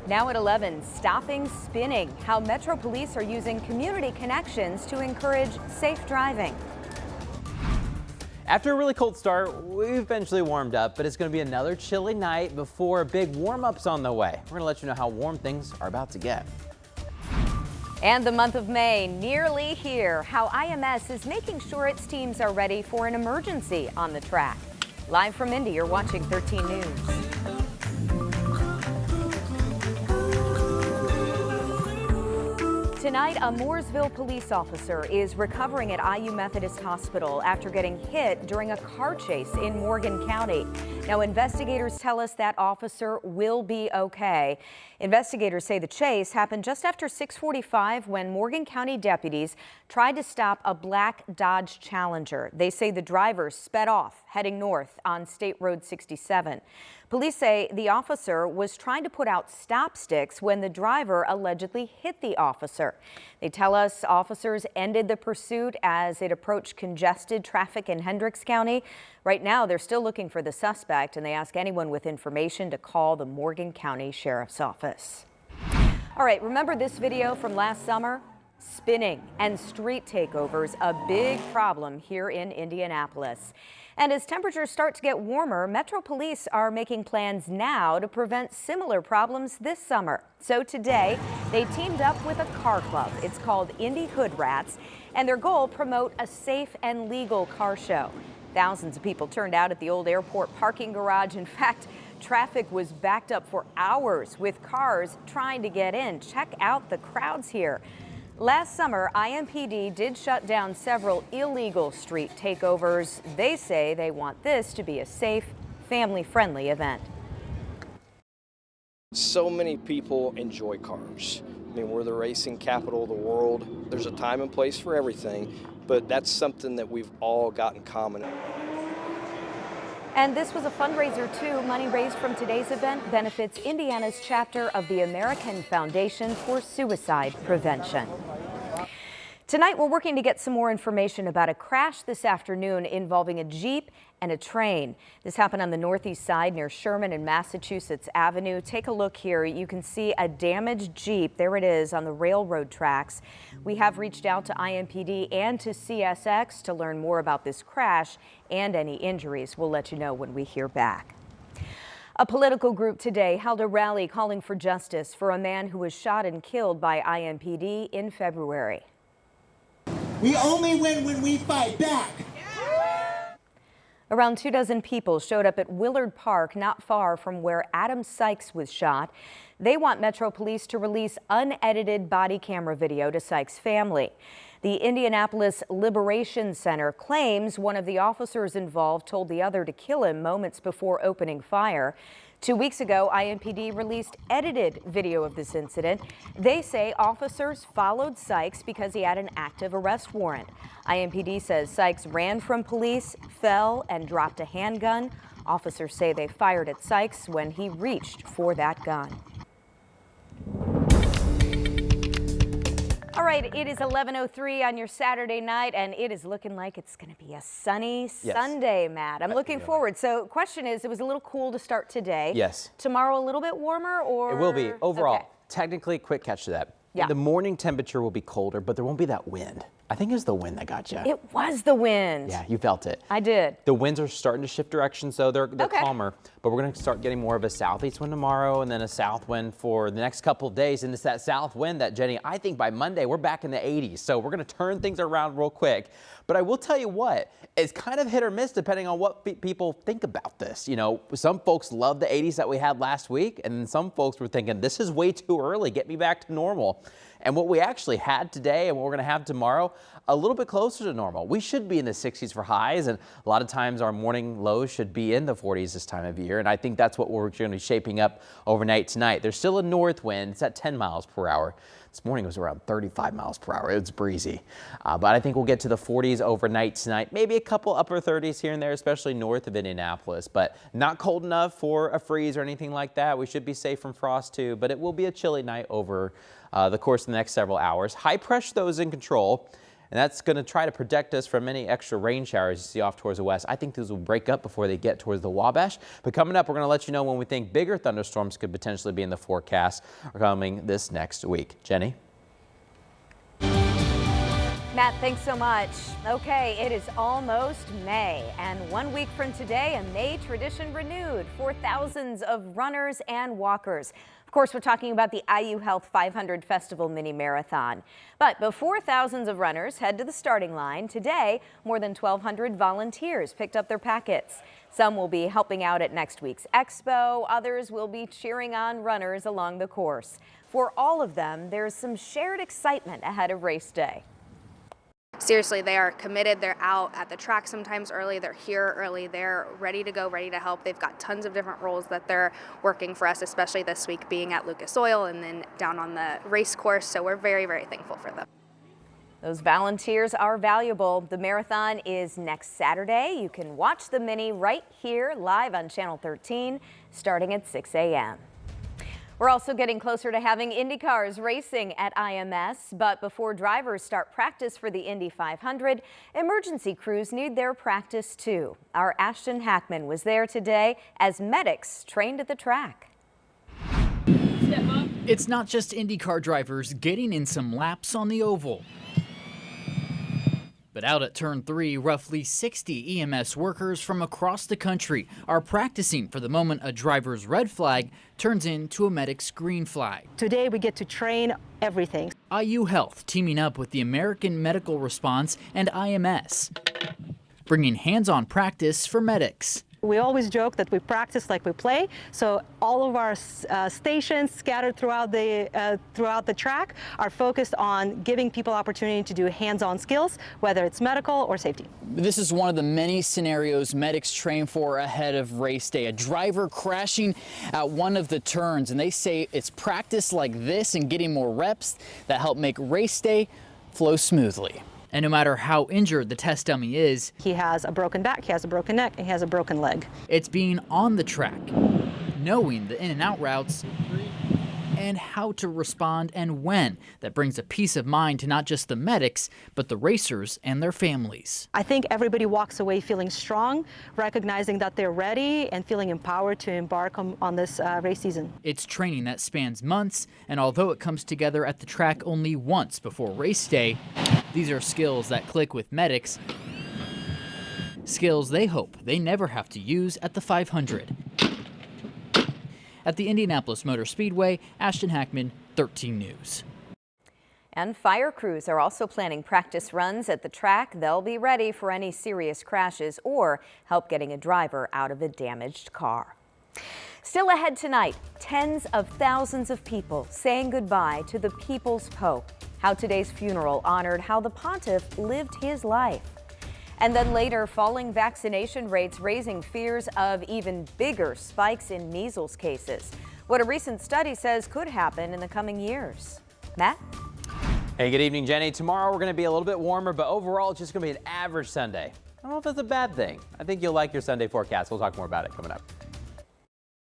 Now at 11, stopping spinning, how Metro Police are using community connections to encourage safe driving. After a really cold start, we've eventually warmed up, but it's going to be another chilly night before big warm-ups on the way. We're going to let you know how warm things are about to get. And the month of May nearly here, how IMS is making sure its teams are ready for an emergency on the track. Live from Indy, you're watching 13 News. Tonight, a Mooresville police officer is recovering at IU Methodist Hospital after getting hit during a car chase in Morgan County. Now, investigators tell us that officer will be okay. Investigators say the chase happened just after 6:45 when Morgan County deputies tried to stop a black Dodge Challenger. They say the driver sped off, heading north on State Road 67. Police say the officer was trying to put out stop sticks when the driver allegedly hit the officer. They tell us officers ended the pursuit as it approached congested traffic in Hendricks County. Right now, they're still looking for the suspect, and they ask anyone with information to call the Morgan County Sheriff's Office. All right, remember this video from last summer? Spinning and street takeovers, a big problem here in Indianapolis. And as temperatures start to get warmer, Metro Police are making plans now to prevent similar problems this summer. So today, they teamed up with a car club. It's called Indy Hood Rats, and their goal, promote a safe and legal car show. Thousands of people turned out at the old airport parking garage. In fact, traffic was backed up for hours with cars trying to get in. Check out the crowds here. Last summer, IMPD did shut down several illegal street takeovers. They say they want this to be a safe, family-friendly event. So many people enjoy cars. I mean, we're the racing capital of the world. There's a time and place for everything, but that's something that we've all got in common. And this was a fundraiser, too. Money raised from today's event benefits Indiana's chapter of the American Foundation for Suicide Prevention. Tonight, we're working to get some more information about a crash this afternoon involving a Jeep and a train. This happened on the northeast side near Sherman and Massachusetts Avenue. Take a look here. You can see a damaged Jeep. There it is on the railroad tracks. We have reached out to IMPD and to CSX to learn more about this crash and any injuries. We'll let you know when we hear back. A political group today held a rally calling for justice for a man who was shot and killed by IMPD in February. We only win when we fight back. Around 24 people showed up at Willard Park, not far from where Adam Sykes was shot. They want Metro Police to release unedited body camera video to Sykes' family. The Indianapolis Liberation Center claims one of the officers involved told the other to kill him moments before opening fire. 2 weeks ago, IMPD released edited video of this incident. They say officers followed Sykes because he had an active arrest warrant. IMPD says Sykes ran from police, fell, and dropped a handgun. Officers say they fired at Sykes when he reached for that gun. All right, it is 11:03 on your Saturday night, and it is looking like it's going to be a sunny Sunday, Matt. I'm looking forward. So question is, it was a little cool to start today. Yes. Tomorrow a little bit warmer, or? It will be. Overall, okay. Technically, quick catch to that. Yeah. The morning temperature will be colder, but there won't be that wind. I think it was the wind that got you. It was the wind. Yeah, you felt it. I did. The winds are starting to shift direction, so they're okay. calmer. But we're going to start getting more of a southeast wind tomorrow, and then a south wind for the next couple of days. And it's that south wind that, Jenny, I think by Monday we're back in the 80s. So we're going to turn things around real quick. But I will tell you what, it's kind of hit or miss depending on what people think about this. You know, some folks love the 80s that we had last week, and then some folks were thinking, this is way too early. Get me back to normal. And what we actually had today and what we're going to have tomorrow, a little bit closer to normal. We should be in the 60s for highs, and a lot of times our morning lows should be in the 40s this time of year. And I think that's what we're going to be shaping up overnight tonight. There's still a north wind. It's at 10 miles per hour. This morning it was around 35 miles per hour. It's breezy. But I think we'll get to the 40s overnight tonight. Maybe a couple upper 30s here and there, especially north of Indianapolis. But not cold enough for a freeze or anything like that. We should be safe from frost too. But it will be a chilly night over the course of the next several hours. High pressure, though, is in control. And that's going to try to protect us from any extra rain showers you see off towards the west. I think those will break up before they get towards the Wabash. But coming up, we're going to let you know when we think bigger thunderstorms could potentially be in the forecast coming this next week. Jenny? Matt, thanks so much. Okay, it is almost May, and 1 week from today, a May tradition renewed for thousands of runners and walkers. Of course, we're talking about the IU Health 500 Festival Mini Marathon. But before thousands of runners head to the starting line, today, more than 1,200 volunteers picked up their packets. Some will be helping out at next week's expo. Others will be cheering on runners along the course. For all of them, there's some shared excitement ahead of race day. Seriously, they are committed. They're out at the track sometimes early. They're here early. They're ready to go, ready to help. They've got tons of different roles that they're working for us, especially this week being at Lucas Oil and then down on the race course. So we're very, very thankful for them. Those volunteers are valuable. The marathon is next Saturday. You can watch the Mini right here live on Channel 13 starting at 6 a.m. We're also getting closer to having Indy cars racing at IMS, but before drivers start practice for the Indy 500, emergency crews need their practice too. Our Ashton Hackman was there today as medics trained at the track. It's not just IndyCar drivers getting in some laps on the oval. But out at Turn 3, roughly 60 EMS workers from across the country are practicing for the moment a driver's red flag turns into a medic's green flag. Today we get to train everything. IU Health teaming up with the American Medical Response and IMS, bringing hands-on practice for medics. We always joke that we practice like we play, so all of our stations scattered throughout the track are focused on giving people opportunity to do hands-on skills, whether it's medical or safety. This is one of the many scenarios medics train for ahead of race day. A driver crashing at one of the turns, and they say it's practice like this and getting more reps that help make race day flow smoothly. And no matter how injured the test dummy is, He has a broken back, he has a broken neck, and he has a broken leg. it's being on the track, knowing the in and out routes, and how to respond and when. That brings a peace of mind to not just the medics, but the racers and their families. I think everybody walks away feeling strong, recognizing that they're ready and feeling empowered to embark on this race season. It's training that spans months, and although it comes together at the track only once before race day, these are skills that click with medics, skills they hope they never have to use at the 500. At the Indianapolis Motor Speedway, Ashton Hackman, 13 News. And fire crews are also planning practice runs at the track. They'll be ready for any serious crashes or help getting a driver out of a damaged car. Still ahead tonight, tens of thousands of people saying goodbye to the People's Pope. How today's funeral honored how the pontiff lived his life. And then later, falling vaccination rates raising fears of even bigger spikes in measles cases. What a recent study says could happen in the coming years. Matt? Hey, good evening, Jenny. Tomorrow we're going to be a little bit warmer, but overall it's just going to be an average Sunday. I don't know if that's a bad thing. I think you'll like your Sunday forecast. We'll talk more about it coming up.